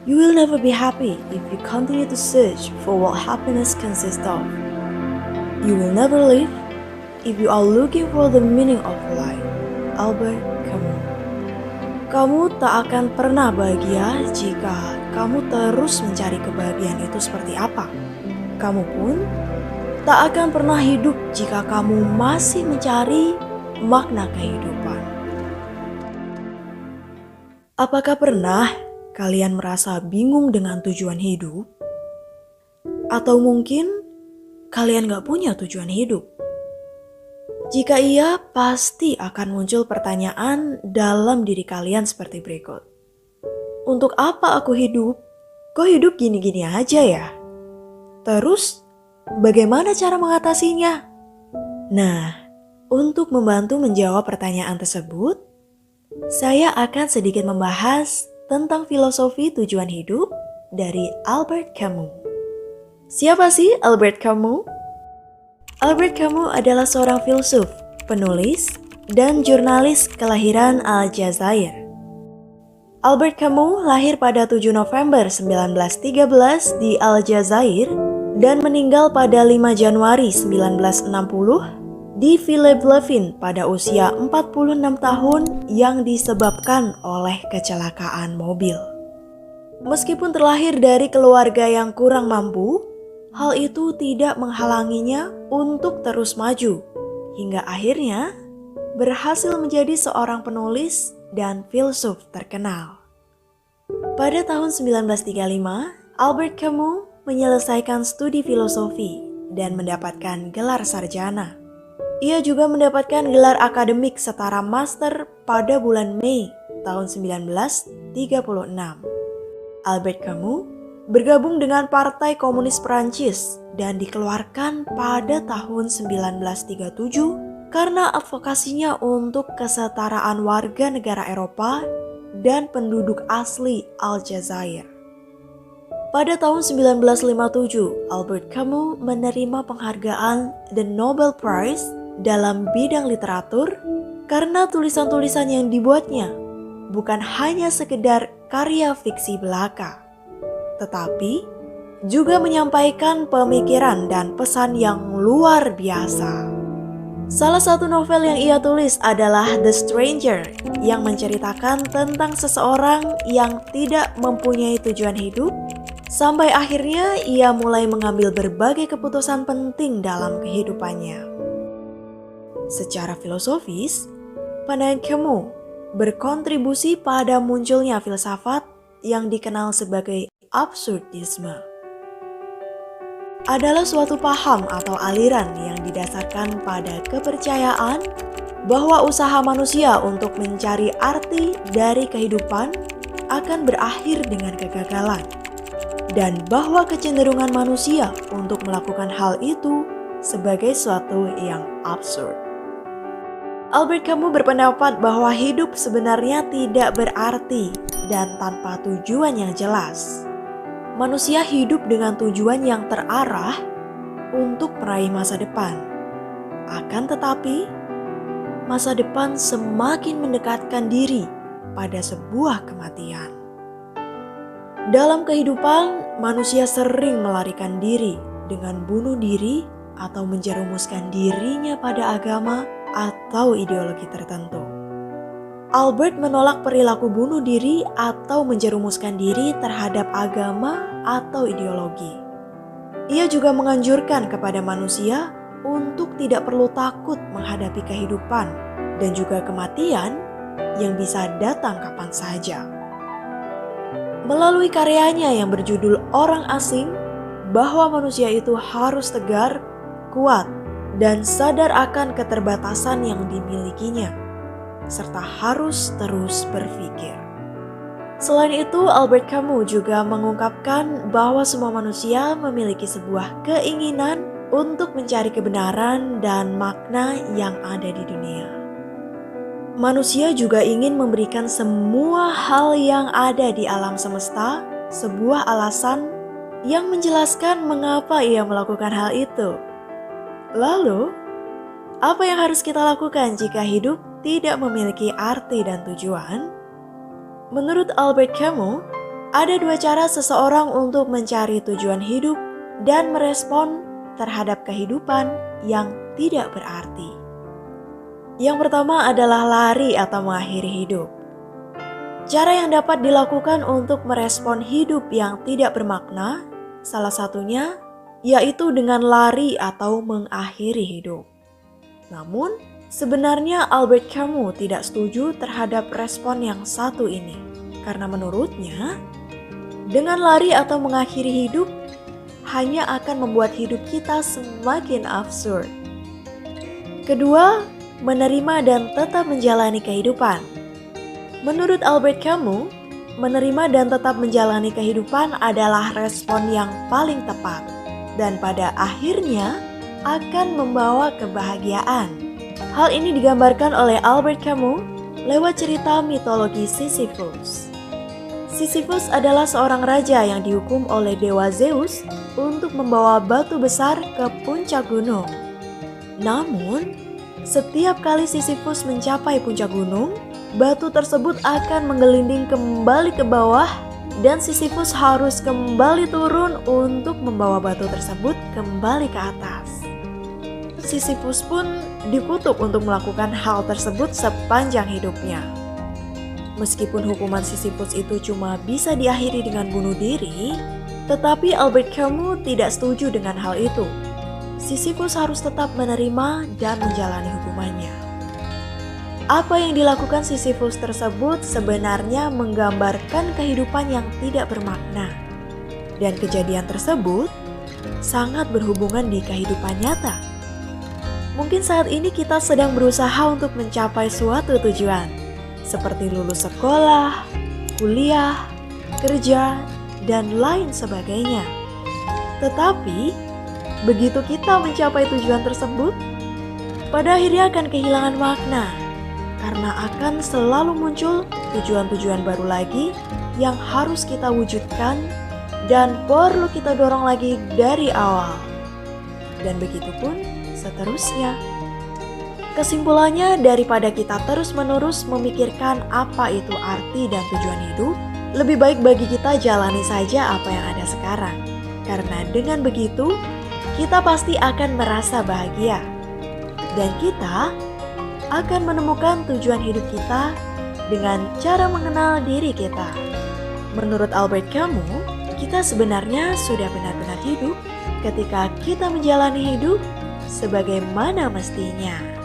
You will never be happy if you continue to search for what happiness consists of. You will never live if you are looking for the meaning of life. Albert Camus. Kamu tak akan pernah bahagia jika kamu terus mencari kebahagiaan itu seperti apa. Kamu pun tak akan pernah hidup jika kamu masih mencari makna kehidupan. Apakah pernah kalian merasa bingung dengan tujuan hidup? Atau mungkin kalian gak punya tujuan hidup? Jika iya, pasti akan muncul pertanyaan dalam diri kalian seperti berikut. Untuk apa aku hidup? Kok hidup gini-gini aja ya? Terus, bagaimana cara mengatasinya? Nah, untuk membantu menjawab pertanyaan tersebut, saya akan sedikit membahas tentang filosofi tujuan hidup dari Albert Camus. Siapa sih Albert Camus? Albert Camus adalah seorang filsuf, penulis, dan jurnalis kelahiran Aljazair. Albert Camus lahir pada 7 November 1913 di Aljazair dan meninggal pada 5 Januari 1960 di Villeblevin pada usia 46 tahun yang disebabkan oleh kecelakaan mobil. Meskipun terlahir dari keluarga yang kurang mampu, hal itu tidak menghalanginya untuk terus maju, hingga akhirnya berhasil menjadi seorang penulis dan filsuf terkenal. Pada tahun 1935, Albert Camus menyelesaikan studi filosofi dan mendapatkan gelar sarjana. Ia juga mendapatkan gelar akademik setara master pada bulan Mei tahun 1936. Albert Camus bergabung dengan Partai Komunis Prancis dan dikeluarkan pada tahun 1937 karena advokasinya untuk kesetaraan warga negara Eropa dan penduduk asli Aljazair. Pada tahun 1957, Albert Camus menerima penghargaan The Nobel Prize dalam bidang literatur karena tulisan-tulisan yang dibuatnya bukan hanya sekedar karya fiksi belaka, tetapi juga menyampaikan pemikiran dan pesan yang luar biasa. Salah satu novel yang ia tulis adalah The Stranger yang menceritakan tentang seseorang yang tidak mempunyai tujuan hidup sampai akhirnya ia mulai mengambil berbagai keputusan penting dalam kehidupannya. Secara filosofis, pandangan Camus berkontribusi pada munculnya filsafat yang dikenal sebagai absurdisme. Adalah suatu paham atau aliran yang didasarkan pada kepercayaan bahwa usaha manusia untuk mencari arti dari kehidupan akan berakhir dengan kegagalan, dan bahwa kecenderungan manusia untuk melakukan hal itu sebagai suatu yang absurd. Albert Camus berpendapat bahwa hidup sebenarnya tidak berarti dan tanpa tujuan yang jelas. Manusia hidup dengan tujuan yang terarah untuk meraih masa depan. Akan tetapi, masa depan semakin mendekatkan diri pada sebuah kematian. Dalam kehidupan, manusia sering melarikan diri dengan bunuh diri atau menjerumuskan dirinya pada agama atau ideologi tertentu. Albert menolak perilaku bunuh diri atau menjerumuskan diri terhadap agama atau ideologi. Ia juga menganjurkan kepada manusia untuk tidak perlu takut menghadapi kehidupan dan juga kematian yang bisa datang kapan saja. Melalui karyanya yang berjudul Orang Asing, bahwa manusia itu harus tegar, kuat, dan sadar akan keterbatasan yang dimilikinya, serta harus terus berpikir. Selain itu, Albert Camus juga mengungkapkan bahwa semua manusia memiliki sebuah keinginan untuk mencari kebenaran dan makna yang ada di dunia. Manusia juga ingin memberikan semua hal yang ada di alam semesta sebuah alasan yang menjelaskan mengapa ia melakukan hal itu. Lalu, apa yang harus kita lakukan jika hidup tidak memiliki arti dan tujuan? Menurut Albert Camus, Ada dua cara seseorang untuk mencari tujuan hidup dan merespon terhadap kehidupan yang tidak berarti. Yang pertama adalah lari atau mengakhiri hidup. Cara yang dapat dilakukan untuk merespon hidup yang tidak bermakna, salah satunya yaitu dengan lari atau mengakhiri hidup. Namun, sebenarnya Albert Camus tidak setuju terhadap respon yang satu ini, karena menurutnya, dengan lari atau mengakhiri hidup hanya akan membuat hidup kita semakin absurd. Kedua, menerima dan tetap menjalani kehidupan. Menurut Albert Camus, menerima dan tetap menjalani kehidupan adalah respon yang paling tepat dan pada akhirnya akan membawa kebahagiaan. Hal ini digambarkan oleh Albert Camus lewat cerita mitologi Sisyphus. Sisyphus adalah seorang raja yang dihukum oleh dewa Zeus untuk membawa batu besar ke puncak gunung. Namun, setiap kali Sisyphus mencapai puncak gunung, batu tersebut akan menggelinding kembali ke bawah dan Sisyphus harus kembali turun untuk membawa batu tersebut kembali ke atas. Sisyphus pun dikutuk untuk melakukan hal tersebut sepanjang hidupnya. Meskipun hukuman Sisyphus itu cuma bisa diakhiri dengan bunuh diri, tetapi Albert Camus tidak setuju dengan hal itu. Sisyphus harus tetap menerima dan menjalani hukumannya. Apa yang dilakukan Sisyphus tersebut sebenarnya menggambarkan kehidupan yang tidak bermakna. Dan kejadian tersebut sangat berhubungan di kehidupan nyata. Mungkin saat ini kita sedang berusaha untuk mencapai suatu tujuan, seperti lulus sekolah, kuliah, kerja, dan lain sebagainya. Tetapi, begitu kita mencapai tujuan tersebut, pada akhirnya akan kehilangan makna. Karena akan selalu muncul tujuan-tujuan baru lagi yang harus kita wujudkan dan perlu kita dorong lagi dari awal. Dan begitu pun seterusnya. Kesimpulannya, daripada kita terus-menerus memikirkan apa itu arti dan tujuan hidup, lebih baik bagi kita jalani saja apa yang ada sekarang. Karena dengan begitu, kita pasti akan merasa bahagia. Dan kita akan menemukan tujuan hidup kita dengan cara mengenal diri kita. Menurut Albert Camus, kita sebenarnya sudah benar-benar hidup ketika kita menjalani hidup sebagaimana mestinya.